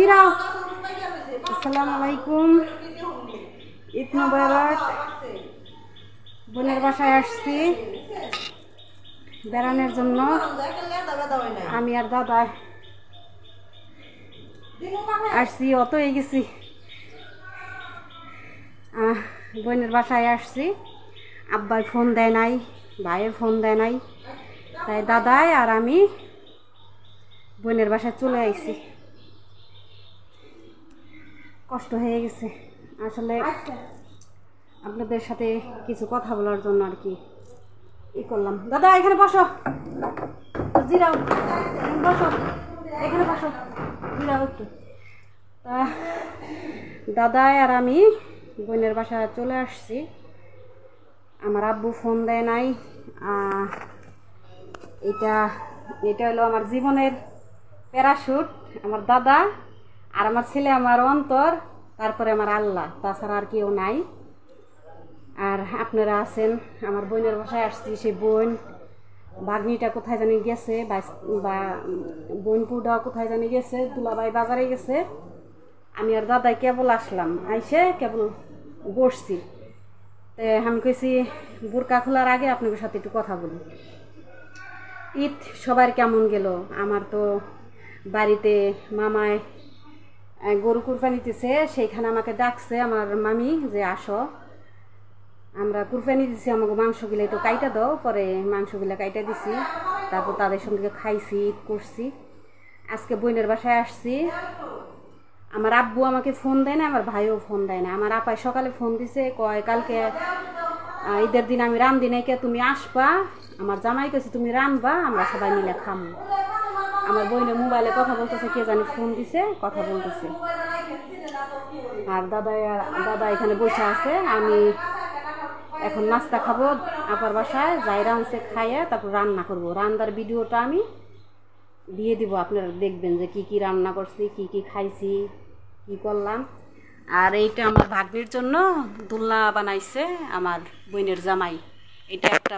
জিরাও। আসসালামু আলাইকুম, ঈদ মুবারক। বোনের বাসায় আসছি বেড়ানোর জন্য, আমি আর দাদা আসছি। অত হয়ে গেছি, বোনের বাসায় আসছি। আব্বাই ফোন দেয় নাই, ভাইয়ে ফোন দেয় নাই, তাই দাদাই আর আমি বোনের বাসায় চলে আইছি। কষ্ট হয়ে গেছে আসলে, আপনাদের সাথে কিছু কথা বলার জন্য আর কি করলাম। দাদা এখানে বসো, জিরাও, বসো এখানে বসো, জিরাও একটু। তা দাদাই আর আমি বোনের বাসায় চলে আসছি। আমার আব্বু ফোন দেয় নাই। এটা হলো আমার জীবনের প্যারাশুট। আমার দাদা আর আমার ছেলে, আমার অন্তর, তারপরে আমার আল্লাহ, তাছাড়া আর কেউ নাই। আর আপনারা আছেন। আমার বোনের বাসায় আসছি, সে বোন ভাগ্নিটা কোথায় জানি গেছে, বা বোনপুরটাও কোথায় জানি গেছে, দুলাভাই বাজারে গেছে। আমি আর দাদাই কেবল আসলাম, আইসে কেবল বসছি। তো আমি কইছি বোরকা খোলার আগে আপনাদের সাথে একটু কথা বলি। ঈদ সবার কেমন গেল? আমার তো বাড়িতে মামায় গরু কুরবানি দিতেছে, সেইখানে আমাকে ডাকছে আমার মামি যে আসো, আমরা কুরবানি দিছি, আমাকে মাংসগুলো একটু কাইটা দাও। পরে মাংসগুলো কাইটা দিছি, তারপর তাদের সঙ্গে খাইছি, ঈদ করছি। আজকে বোনের বাসায় আসছি। আমার আব্বু আমাকে ফোন দেয় না, আমার ভাইও ফোন দেয় না। আমার আপাই সকালে ফোন দিছে, কয় কালকে ঈদের দিন আমি রান্ধি নাই, কে তুমি আসবা। আমার জামাই কেছে তুমি রান্ধবা, আমরা সবাই মিলে খামো। আমার বোনের মোবাইলে কথা বলতেছে, কে জানি ফোন দিছে, কথা বলতেছে। আর দাদা এখানে বসে আছে। আমি এখন নাস্তা খাবো, আপার বাসায় যাই রাঁধছে খাইয়ে তারপর রান্না করব। রান্নার ভিডিওটা আমি দিয়ে দিব, আপনারা দেখবেন যে কি কি রান্না করছি, কি কি খাইছি, কি করলাম। আর এইটা আমার ভাগ্নির জন্য দোলনা বানাইছে আমার বোনের জামাই। এটা একটা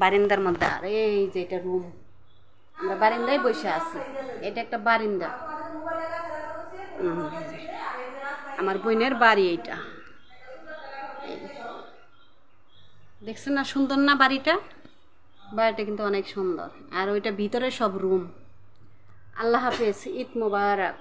বারিন্দার মধ্যে। আর এই যে এটা রুম, আমরা বারিন্দায় বসে আছি। এটা একটা বারিন্দা, আমার বোনের বাড়ি। এইটা দেখছেন না, সুন্দর না বাড়িটা? বাড়িটা কিন্তু অনেক সুন্দর। আর ওইটা ভিতরে সব রুম। আল্লাহ হাফেজ, ঈদ মোবারক।